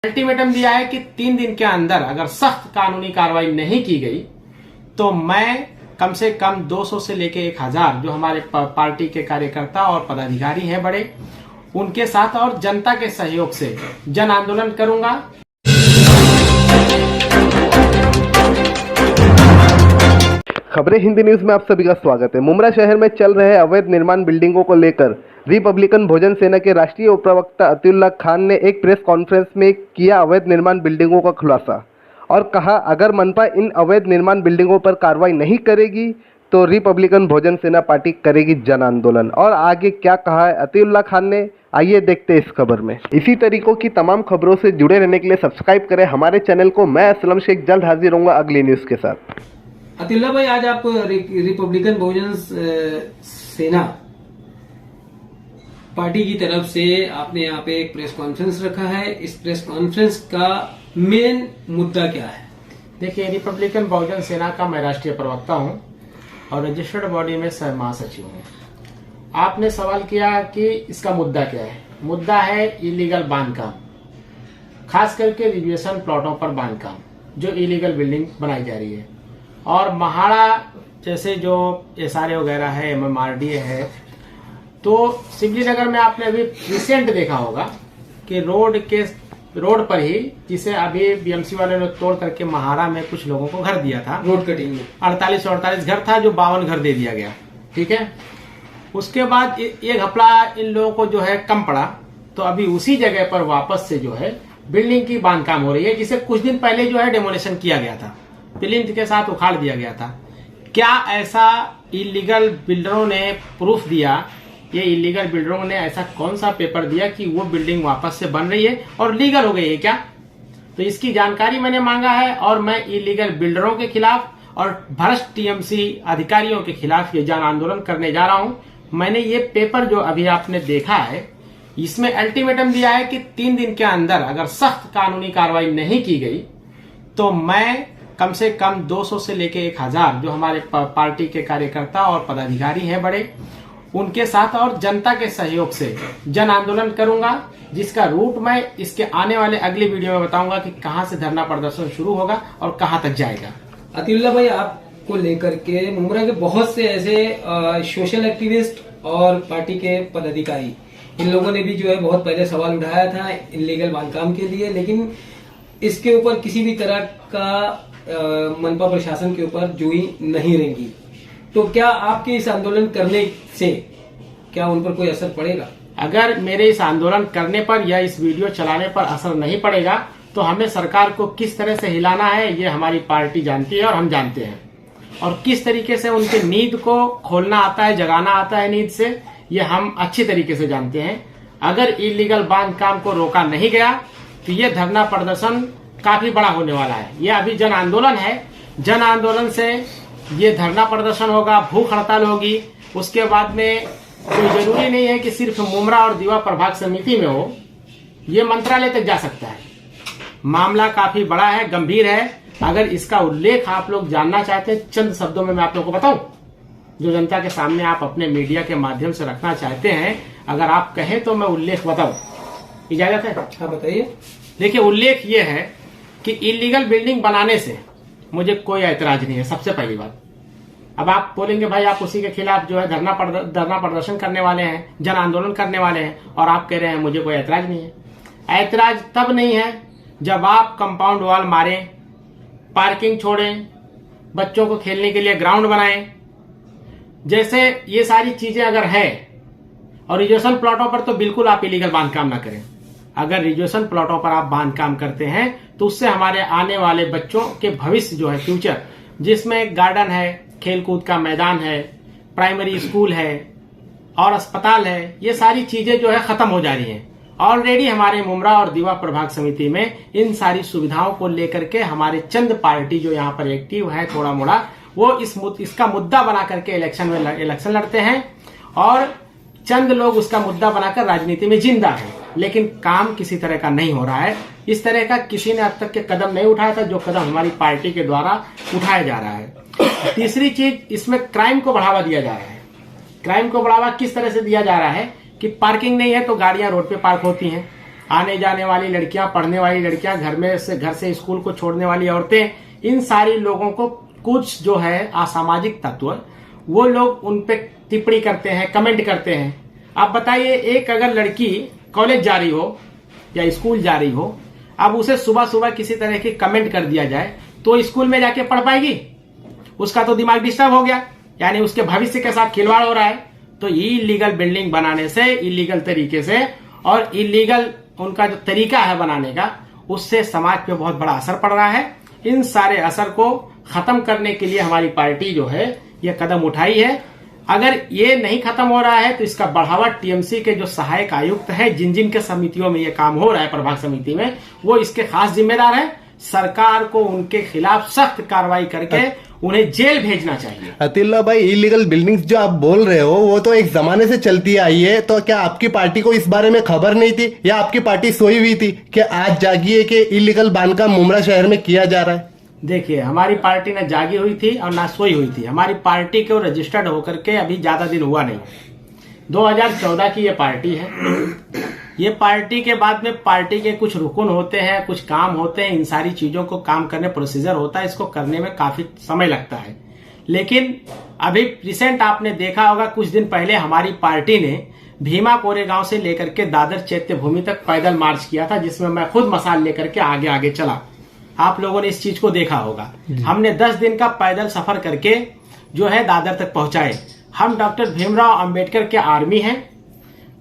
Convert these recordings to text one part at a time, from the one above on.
Ultimatum दिया है कि 3 दिन के अंदर अगर सख्त कानूनी कार्रवाई नहीं की गई तो मैं कम से कम 200 से लेके 1000 जो हमारे पार्टी के कार्यकर्ता और पदाधिकारी हैं बड़े, उनके साथ और जनता के सहयोग से जन आंदोलन करूंगा। खबरें हिंदी न्यूज में आप सभी का स्वागत है। मुमरा शहर में चल रहे अवैध निर्माण बिल्डिंगों को लेकर रिपब्लिकन भोजन सेना के राष्ट्रीय उपप्रवक्ता अतिउल्लाह खान ने एक प्रेस कॉन्फ्रेंस में किया अवैध निर्माण बिल्डिंगों का खुलासा और कहा, अगर मनपा इन अवैध निर्माण बिल्डिंगों पर कार्रवाई नहीं करेगी तो रिपब्लिकन भोजन सेना पार्टी करेगी जन आंदोलन। और आगे क्या कहा है अतिउल्लाह खान ने, आइए देखते हैं इस खबर में। इसी तरीकों की तमाम खबरों से जुड़े रहने के लिए सब्सक्राइब करें हमारे चैनल को। मैं असलम शेख जल्द हाजिर होऊंगा अगली न्यूज के साथ। अतिउल्लाह भाई, आज आप रिपब्लिकन बहुजन सेना पार्टी की तरफ से आपने यहाँ पे एक प्रेस कॉन्फ्रेंस रखा है। इस प्रेस कॉन्फ्रेंस का मेन मुद्दा क्या है? देखिए, रिपब्लिकन बहुजन सेना का मैं राष्ट्रीय प्रवक्ता हूँ और रजिस्टर्ड बॉडी में सह महासचिव हूँ। आपने सवाल किया कि इसका मुद्दा क्या है। मुद्दा है इलीगल बांधकाम, खास करके रिजर्वेशन प्लॉटों पर बांधकाम, जो इलीगल बिल्डिंग बनाई जा रही है। और महाड़ा जैसे जो एसआरए वगैरह है, एमएमआरडीए है, तो सिवली नगर में आपने अभी रिसेंट देखा होगा कि रोड पर ही, जिसे अभी बीएमसी वाले ने तोड़ करके महाड़ा में कुछ लोगों को घर दिया था, रोड कटिंग में 48 घर था, जो 52 घर दे दिया गया। ठीक है, उसके बाद एक घपला इन लोगों को जो है कम पड़ा, तो अभी उसी जगह पर वापस से जो है बिल्डिंग की बांधकाम हो रही है, जिसे कुछ दिन पहले जो है डेमोलिशन किया गया था, प्लिंथ के साथ उखाड़ दिया गया था। क्या ऐसा इलीगल बिल्डरों ने प्रूफ दिया? ये इलीगल बिल्डरों ने ऐसा कौन सा पेपर दिया कि वो बिल्डिंग वापस से बन रही है और लीगल हो गई है क्या? तो इसकी जानकारी मैंने मांगा है और मैं इलीगल बिल्डरों के खिलाफ और भ्रष्ट टीएमसी अधिकारियों के खिलाफ ये जन आंदोलन करने जा रहा हूं। मैंने ये पेपर जो अभी आपने देखा है, इसमें अल्टीमेटम दिया है कि 3 दिन के अंदर अगर सख्त कानूनी कार्रवाई नहीं की गई तो मैं कम से कम 200 से लेके 1000 जो हमारे पार्टी के कार्यकर्ता और पदाधिकारी हैं बड़े, उनके साथ और जनता के सहयोग से जन आंदोलन करूंगा, जिसका रूट मैं इसके आने वाले अगले वीडियो में बताऊंगा कि कहां से धरना प्रदर्शन शुरू होगा और कहां तक जाएगा। अतिउल्लाह भाई, आपको लेकर के मुमरा के बहुत से ऐसे सोशल एक्टिविस्ट और पार्टी के पदाधिकारी, इन लोगों ने भी जो है बहुत पहले सवाल उठाया था इलीगल बांधकाम के लिए, लेकिन इसके ऊपर किसी भी तरह का मनपा प्रशासन के ऊपर जुई नहीं रहेंगी। तो क्या आपके इस आंदोलन करने से क्या उन पर कोई असर पड़ेगा? अगर मेरे इस आंदोलन करने पर या इस वीडियो चलाने पर असर नहीं पड़ेगा तो हमें सरकार को किस तरह से हिलाना है ये हमारी पार्टी जानती है और हम जानते हैं, और किस तरीके से उनकी नींद को खोलना आता है, जगाना आता है नींद से, ये हम अच्छी तरीके से जानते हैं। अगर इलीगल बांधकाम को रोका नहीं गया तो ये धरना प्रदर्शन काफी बड़ा होने वाला है। ये अभी जन आंदोलन है, जन आंदोलन से ये धरना प्रदर्शन होगा, भूख हड़ताल होगी। उसके बाद में कोई जरूरी नहीं है कि सिर्फ मुमरा और दीवा प्रभाग समिति में हो, ये मंत्रालय तक जा सकता है। मामला काफी बड़ा है, गंभीर है। अगर इसका उल्लेख आप लोग जानना चाहते हैं, चंद शब्दों में मैं आप लोग को बताऊं, जो जनता के सामने आप अपने मीडिया के माध्यम से रखना चाहते हैं, अगर आप कहें तो मैं उल्लेख बताऊं, इजाजत है? हाँ, बताइए। देखिए, उल्लेख ये है कि इलीगल बिल्डिंग बनाने से मुझे कोई ऐतराज नहीं है, सबसे पहली बात। अब आप बोलेंगे भाई आप उसी के खिलाफ जो है धरना प्रदर्शन करने वाले हैं, जन आंदोलन करने वाले हैं, और आप कह रहे हैं मुझे कोई ऐतराज नहीं है। ऐतराज तब नहीं है जब आप कंपाउंड वॉल मारें, पार्किंग छोड़ें, बच्चों को खेलने के लिए ग्राउंड बनाएं, जैसे ये सारी चीजें अगर है। और रिजर्वेशन प्लॉटों पर तो बिल्कुल आप इलीगल बांधकाम ना करें। अगर रिजर्वेशन प्लॉटों पर आप बांधकाम करते हैं तो उससे हमारे आने वाले बच्चों के भविष्य जो है, फ्यूचर, जिसमें गार्डन है, खेलकूद का मैदान है, प्राइमरी स्कूल है और अस्पताल है, ये सारी चीजें जो है खत्म हो जा रही हैं। ऑलरेडी हमारे मुमरा और दीवा प्रभाग समिति में इन सारी सुविधाओं को लेकर के हमारे चंद पार्टी जो यहाँ पर एक्टिव है थोड़ा मोड़ा, वो इसका मुद्दा बना करके इलेक्शन लड़ते हैं और चंद लोग उसका मुद्दा बनाकर राजनीति में जिंदा है, लेकिन काम किसी तरह का नहीं हो रहा है। इस तरह का किसी ने अब तक के कदम नहीं उठाया था जो कदम हमारी पार्टी के द्वारा उठाया जा रहा है। तीसरी चीज, इसमें क्राइम को बढ़ावा दिया जा रहा है। क्राइम को बढ़ावा किस तरह से दिया जा रहा है कि पार्किंग नहीं है तो गाड़ियां रोड पे पार्क होती हैं, आने जाने वाली लड़कियां, पढ़ने वाली लड़कियां, घर से स्कूल को छोड़ने वाली औरतें, इन सारी लोगों को कुछ जो है असामाजिक तत्व वो लोग उन पे टिप्पणी करते हैं, कमेंट करते हैं। आप बताइए, एक अगर लड़की कॉलेज जा रही हो या स्कूल जा रही हो, अब उसे सुबह सुबह किसी तरह की कमेंट कर दिया जाए तो स्कूल में जाके पढ़ पाएगी? उसका तो दिमाग डिस्टर्ब हो गया, यानी उसके भविष्य के साथ खिलवाड़ हो रहा है। तो इलीगल बिल्डिंग बनाने से, इलीगल तरीके से, और इलीगल उनका जो तरीका है बनाने का, उससे समाज पे बहुत बड़ा असर पड़ रहा है। इन सारे असर को खत्म करने के लिए हमारी पार्टी जो है ये कदम उठाई है। अगर ये नहीं खत्म हो रहा है तो इसका बढ़ावा टीएमसी के जो सहायक आयुक्त हैं, जिन जिन के समितियों में ये काम हो रहा है, प्रभाग समिति में, वो इसके खास जिम्मेदार हैं। सरकार को उनके खिलाफ सख्त कार्रवाई करके उन्हें जेल भेजना चाहिए। अतिल्ला भाई, इलीगल बिल्डिंग्स जो आप बोल रहे हो वो तो एक जमाने से चलती आई है, तो क्या आपकी पार्टी को इस बारे में खबर नहीं थी, या आपकी पार्टी सोई हुई थी कि आज जागिए कि इलीगल बांधकाम मुमरा शहर में किया जा रहा है? देखिए, हमारी पार्टी न जागी हुई थी और ना सोई हुई थी। हमारी पार्टी को रजिस्टर्ड होकर के अभी ज्यादा दिन हुआ नहीं। 2014 की ये पार्टी है। ये पार्टी के बाद में पार्टी के कुछ रुकन होते हैं, कुछ काम होते हैं, इन सारी चीजों को काम करने, प्रोसीजर होता है, इसको करने में काफी समय लगता है। लेकिन अभी रिसेंट आपने देखा होगा, कुछ दिन पहले हमारी पार्टी ने भीमा कोरेगांव से लेकर के दादर चैत्य भूमि तक पैदल मार्च किया था, जिसमें मैं खुद मसाल लेकर के आगे आगे चला। आप लोगों ने इस चीज को देखा होगा। हमने 10 दिन का पैदल सफर करके जो है दादर तक पहुंचाए। हम डॉक्टर भीमराव अंबेडकर के आर्मी हैं,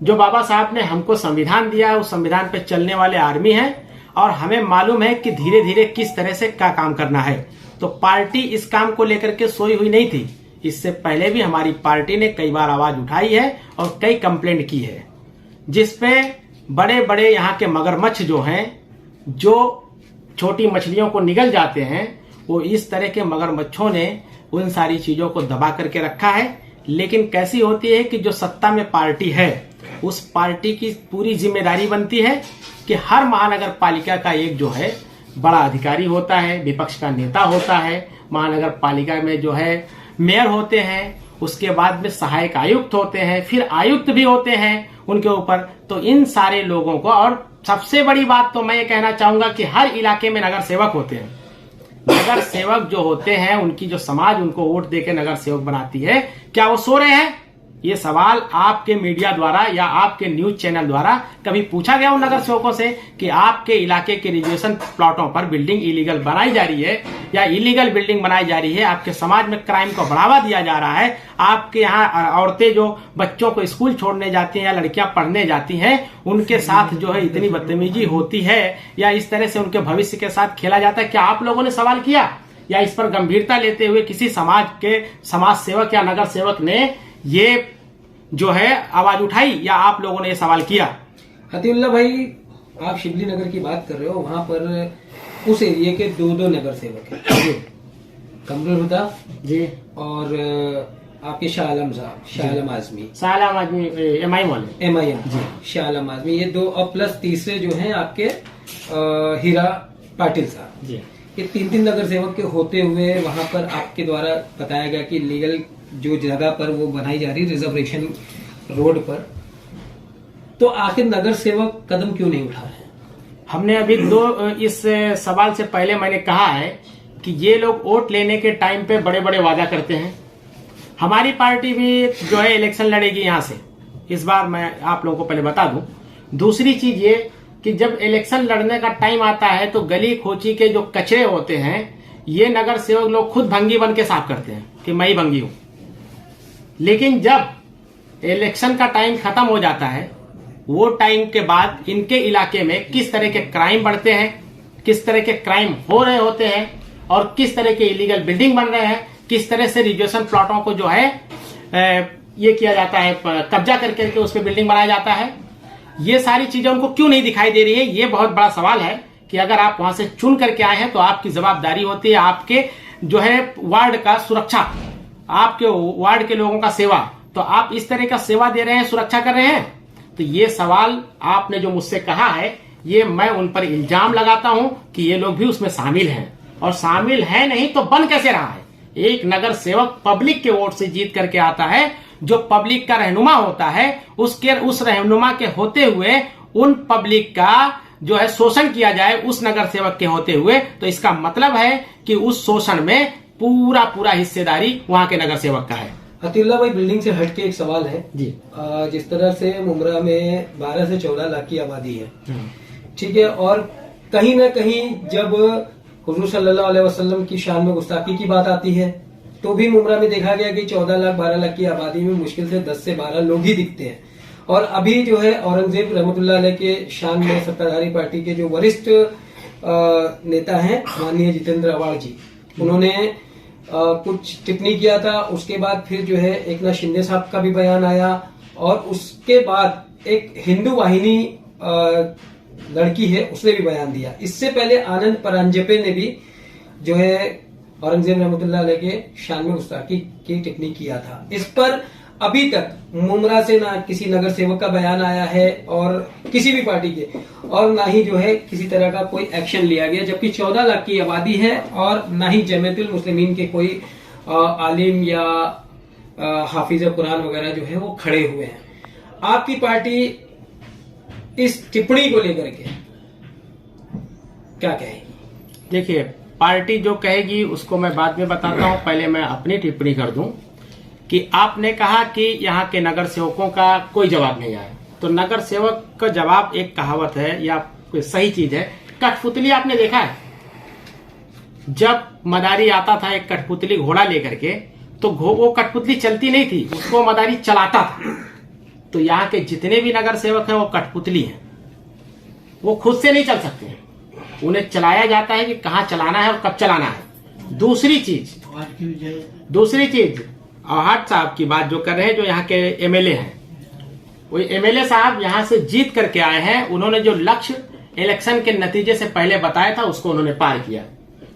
जो बाबा साहब ने हमको संविधान दिया है, उस संविधान पे चलने वाले आर्मी हैं, और हमें मालूम है कि धीरे धीरे किस तरह से क्या काम करना है। तो पार्टी इस काम को लेकर के सोई हुई नहीं थी। इससे पहले भी हमारी पार्टी ने कई बार आवाज उठाई है और कई कंप्लेंट की है, जिसपे बड़े बड़े यहाँ के मगरमच्छ जो हैं, जो छोटी मछलियों को निगल जाते हैं, वो इस तरह के मगरमच्छों ने उन सारी चीजों को दबा करके रखा है। लेकिन कैसी होती है कि जो सत्ता में पार्टी है, उस पार्टी की पूरी जिम्मेदारी बनती है कि हर महानगर पालिका का एक जो है बड़ा अधिकारी होता है, विपक्ष का नेता होता है, महानगर पालिका में जो है मेयर होते हैं, उसके बाद में सहायक आयुक्त होते हैं, फिर आयुक्त भी होते हैं उनके ऊपर। तो इन सारे लोगों को, और सबसे बड़ी बात तो मैं ये कहना चाहूंगा कि हर इलाके में नगर सेवक होते हैं। नगर सेवक जो होते हैं, उनकी जो समाज उनको वोट देके नगर सेवक बनाती है, क्या वो सो रहे हैं? ये सवाल आपके मीडिया द्वारा या आपके न्यूज चैनल द्वारा कभी पूछा गया उन नगर सेवकों से कि आपके इलाके के रिजर्वेशन प्लॉटों पर बिल्डिंग इलीगल बनाई जा रही है या इलीगल बिल्डिंग बनाई जा रही है, आपके समाज में क्राइम को बढ़ावा दिया जा रहा है, आपके यहाँ औरतें जो बच्चों को स्कूल छोड़ने जाती हैं या लड़कियां पढ़ने जाती हैं, उनके साथ जो है इतनी बदतमीजी होती है या इस तरह से उनके भविष्य के साथ खेला जाता है, क्या आप लोगों ने सवाल किया? या इस पर गंभीरता लेते हुए किसी समाज सेवक या नगर सेवक ने ये जो है आवाज उठाई, या आप लोगों ने ये सवाल किया? अतिउल्ला भाई, आप शिवली नगर की बात कर रहे हो, वहां पर उस एरिया के 2 नगर सेवक हैं, कमरुल हुदा जी और आपके शाह आलम साहब, शाह आलम आजमी, MIM जी, शाह आलम आजमी, ये 2 और प्लस तीसरे जो हैं आपके हीरा पाटिल साहब जी। ये 3 नगर सेवक के होते हुए वहां पर आपके द्वारा बताया गया कि लीगल जो जगह पर वो बनाई जा रही रिजर्वेशन रोड पर, तो आखिर नगर सेवक कदम क्यों नहीं उठा रहे? हमने अभी इस सवाल से पहले मैंने कहा है कि ये लोग वोट लेने के टाइम पे बड़े बड़े वादा करते हैं। हमारी पार्टी भी जो है इलेक्शन लड़ेगी यहाँ से इस बार, मैं आप लोगों को पहले बता दूं। दूसरी चीज ये कि जब इलेक्शन लड़ने का टाइम आता है तो गली खोची के जो कचरे होते हैं, ये नगर सेवक लोग खुद भंगी बन के साफ करते हैं कि मैं ही भंगी हूं। लेकिन जब इलेक्शन का टाइम खत्म हो जाता है, वो टाइम के बाद इनके इलाके में किस तरह के क्राइम बढ़ते हैं, किस तरह के क्राइम हो रहे होते हैं, और किस तरह के इलीगल बिल्डिंग बन रहे हैं, किस तरह से रिजर्वेशन प्लॉटों को जो है ये किया जाता है, कब्जा करके उस पर बिल्डिंग बनाया जाता है, ये सारी चीजें उनको क्यों नहीं दिखाई दे रही है? ये बहुत बड़ा सवाल है कि अगर आप वहां से चुन करके आए हैं तो आपकी जवाबदारी होती है आपके जो है वार्ड का सुरक्षा, आपके वार्ड के लोगों का सेवा। तो आप इस तरह का सेवा दे रहे हैं, सुरक्षा कर रहे हैं? तो ये सवाल आपने जो मुझसे कहा है, ये मैं उन पर इल्जाम लगाता हूं कि ये लोग भी उसमें शामिल हैं, और शामिल है नहीं तो बन कैसे रहा है? एक नगर सेवक पब्लिक के वोट से जीत करके आता है, जो पब्लिक का रहनुमा होता है, उस रहनुमा के होते हुए उन पब्लिक का जो है शोषण किया जाए उस नगर सेवक के होते हुए, तो इसका मतलब है कि उस शोषण में पूरा पूरा हिस्सेदारी वहां के नगर सेवक का है। अतिल्ला भाई, बिल्डिंग से हटके एक सवाल है जी। जिस तरह से मुमरा में 12 से 14 लाख की आबादी है, ठीक है, और कहीं ना कहीं जब हुजूर सल्लल्लाहु अलैहि वसल्लम की शान में गुस्ताखी की बात आती है तो भी मुमरा में देखा गया कि 14 लाख 12 लाख की आबादी में मुश्किल से 10 से 12 लोग ही दिखते हैं। और अभी जो है औरंगजेब रहमतुल्लाह अलैह के शान में सत्ताधारी पार्टी के जो वरिष्ठ नेता हैं माननीय जितेंद्र आव्हाड जी, उन्होंने कुछ टिप्पणी किया था। उसके बाद फिर जो है एकनाथ शिंदे साहब का भी बयान आया, और उसके बाद एक हिंदू वाहिनी लड़की है उसने भी बयान दिया। इससे पहले आनंद परांजपे ने भी जो है औरंगजेब रहमतुल्लाह अलैह के शान में गुस्ताखी की टिप्पणी किया था। इस पर अभी तक मुमरा से ना किसी नगर सेवक का बयान आया है और किसी भी पार्टी के, और ना ही जो है किसी तरह का कोई एक्शन लिया गया, जबकि 14 लाख की आबादी है और ना ही जमीयतुल मुस्लिमीन के कोई आलिम या हाफिज कुरान वगैरह जो है वो खड़े हुए हैं। आपकी पार्टी इस टिप्पणी को लेकर के क्या कहेगी? देखिए, पार्टी जो कहेगी उसको मैं बाद में बताता हूं, पहले मैं अपनी टिप्पणी कर दूं कि आपने कहा कि यहाँ के नगर सेवकों का कोई जवाब नहीं आया। तो नगर सेवक का जवाब एक कहावत है या कोई सही चीज है। कठपुतली आपने देखा है? जब मदारी आता था एक कठपुतली घोड़ा लेकर के, तो वो कठपुतली चलती नहीं थी, उसको मदारी चलाता था। तो यहाँ के जितने भी नगर सेवक हैं वो कठपुतली हैं, वो खुद से नहीं चल सकते हैं, उन्हें चलाया जाता है कि कहाँ चलाना है और कब चलाना है। दूसरी चीज आव्हाड साहब की बात जो कर रहे हैं, जो यहाँ के एमएलए हैं, वो एमएलए साहब यहाँ से जीत करके आए हैं। उन्होंने जो लक्ष्य इलेक्शन के नतीजे से पहले बताया था उसको उन्होंने पार किया।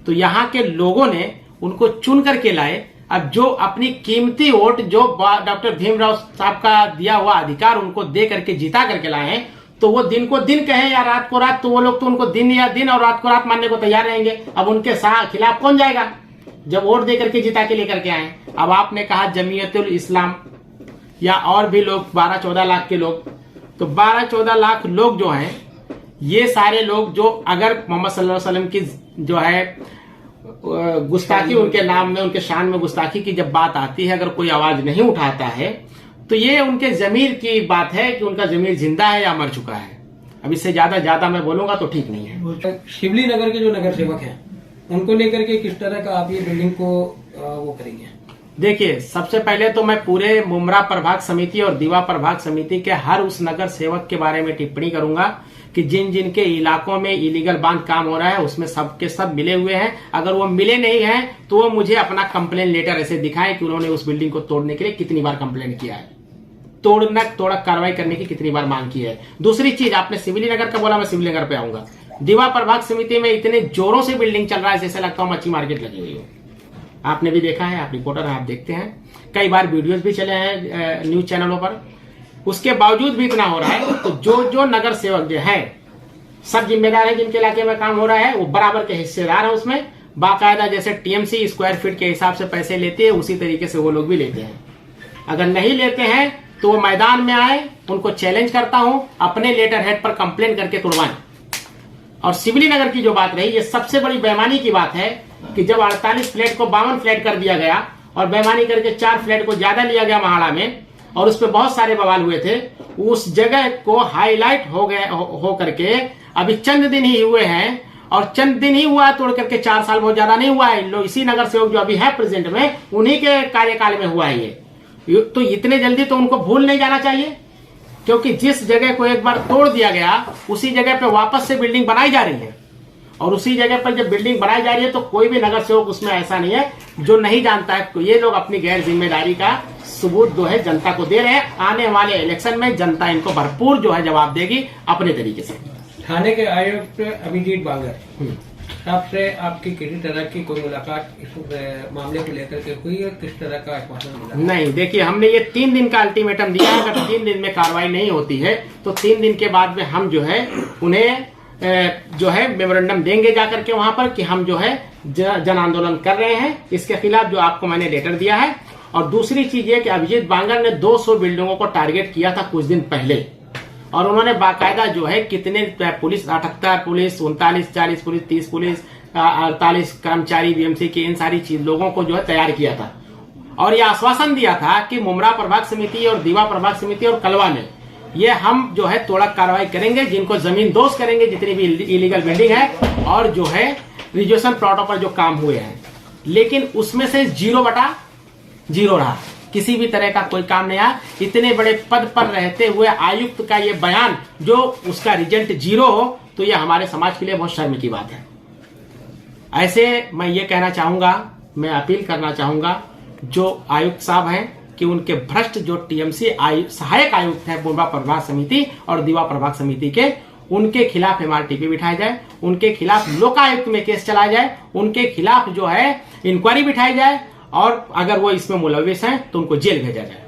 तो यहाँ के लोगों ने उनको चुन करके लाए। अब जो अपनी कीमती वोट जो डॉक्टर भीमराव साहब का दिया हुआ अधिकार उनको दे करके जिता करके लाए हैं, तो वो दिन को दिन कहें या रात को रात, तो वो लोग तो उनको दिन या दिन और रात को रात मानने को तैयार रहेंगे। अब उनके खिलाफ कौन जाएगा जब वोट दे करके जिता के लेकर के आए? अब आपने कहा जमीयतुल इस्लाम या और भी लोग 12-14 लाख के लोग, तो 12-14 लाख लोग जो हैं, ये सारे लोग जो अगर मोहम्मद सल्लल्लाहु अलैहि वसल्लम की जो है गुस्ताखी उनके नाम में, उनके शान में गुस्ताखी की जब बात आती है, अगर कोई आवाज नहीं उठाता है तो ये उनके जमीर की बात है कि उनका जमीर जिंदा है या मर चुका है। अब इससे ज्यादा मैं बोलूंगा तो ठीक नहीं है। शिवली नगर के जो नगर सेवक हैं उनको लेकर के किस तरह का आप ये बिल्डिंग को वो करेंगे? देखिए, सबसे पहले तो मैं पूरे मुमरा प्रभाग समिति और दीवा प्रभाग समिति के हर उस नगर सेवक के बारे में टिप्पणी करूंगा कि जिन जिन के इलाकों में इलीगल बांध काम हो रहा है उसमें सबके सब मिले हुए हैं। अगर वो मिले नहीं हैं तो वो मुझे अपना कंप्लेन लेटर ऐसे दिखाएं कि उन्होंने उस बिल्डिंग को तोड़ने के लिए कितनी बार कंप्लेन किया है, तोड़ा कार्रवाई करने की कितनी बार मांग की है। दूसरी चीज, आपने सिविली नगर का बोला, मैं सिविली नगर पे आऊंगा। दीवा प्रभाग समिति में इतने जोरों से बिल्डिंग चल रहा है जैसे लगता है मच्छी मार्केट लगी हुई हो। आपने भी देखा है, आप रिपोर्टर हैं, आप देखते हैं, कई बार वीडियोस भी चले हैं न्यूज चैनलों पर। उसके बावजूद भी इतना हो रहा है, तो जो नगर सेवक जो है सब जिम्मेदार है, जिनके इलाके में काम हो रहा है वो बराबर के हिस्सेदार है उसमें। बाकायदा जैसे टीएमसी स्क्वायर फीट के हिसाब से पैसे लेते हैं, उसी तरीके से वो लोग भी लेते हैं। अगर नहीं लेते हैं तो वो मैदान में आए, उनको चैलेंज करता हूं, अपने लेटर हेड पर कंप्लेन करके तुड़वाएं। और सिविली नगर की जो बात रही, ये सबसे बड़ी बेईमानी की बात है कि जब 48 फ्लैट को 52 फ्लैट कर दिया गया और बेईमानी करके 4 फ्लैट को ज्यादा लिया गया महाड़ा में, और उस पर बहुत सारे बवाल हुए थे, उस जगह को हाईलाइट हो गए हो करके अभी चंद दिन ही हुए हैं, और चंद दिन ही हुआ है, तोड़ करके 4 साल बहुत ज्यादा नहीं हुआ है। लोग इसी नगर सेवक जो अभी है प्रेजेंट में, उन्हीं के कार्यकाल में हुआ है ये। तो इतने जल्दी तो उनको भूल नहीं जाना चाहिए, क्योंकि जिस जगह को एक बार तोड़ दिया गया उसी जगह पे वापस से बिल्डिंग बनाई जा रही है, और उसी जगह पर जब बिल्डिंग बनाई जा रही है तो कोई भी नगर सेवक उसमें ऐसा नहीं है जो नहीं जानता है। तो ये लोग अपनी गैर जिम्मेदारी का सबूत जो है जनता को दे रहे हैं। आने वाले इलेक्शन में जनता इनको भरपूर जो है जवाब देगी अपने तरीके से। थाने के आयुक्त अभिजीत बांगर, आपसे आपकी किसी तरह की कोई मुलाकात इस मामले को लेकर के हुई है? किस तरह का आश्वासन मिला? नहीं, देखिए, हमने ये 3 दिन का अल्टीमेटम दिया है। अगर 3 दिन में कार्रवाई नहीं होती है तो 3 दिन के बाद में हम जो है उन्हें जो है मेमोरेंडम देंगे जाकर के वहां पर कि हम जो है जन आंदोलन कर रहे हैं इसके खिलाफ, जो आपको मैंने लेटर दिया है। और दूसरी चीज ये कि अभिजीत बांगर ने 200 बिल्डिंगों को टारगेट किया था कुछ दिन पहले। और उन्होंने बाकायदा जो है कितने पुलिस 78 पुलिस 39 40 पुलिस 30 पुलिस 48 कर्मचारी बीएमसी के इन सारी चीज लोगों को जो है तैयार किया था और यह आश्वासन दिया था कि मुमरा प्रभाग समिति और दीवा प्रभाग समिति और कलवा में ये हम जो है तोड़क कार्रवाई करेंगे, जिनको जमीन दोष करेंगे, जितनी भी इलीगल बिल्डिंग है और जो है रिजर्वेशन प्लॉटों पर जो काम हुए हैं। लेकिन उसमें से 0/0 रहा, किसी भी तरह का कोई काम नहीं आया। इतने बड़े पद पर रहते हुए आयुक्त का ये बयान जो उसका रिजल्ट 0 हो, तो ये हमारे समाज के लिए बहुत शर्म की बात है। ऐसे मैं ये कहना चाहूंगा, मैं अपील करना चाहूंगा जो आयुक्त साहब हैं कि उनके भ्रष्ट जो टीएमसी सहायक आयुक्त है मुमरा प्रभाग समिति और दीवा प्रभाग समिति के, उनके खिलाफ एमआरटी पे बिठाया जाए, उनके खिलाफ लोकायुक्त में केस चलाया जाए, उनके खिलाफ जो है इंक्वायरी बिठाई जाए और अगर वो इसमें मुलविस हैं तो उनको जेल भेजा जाए।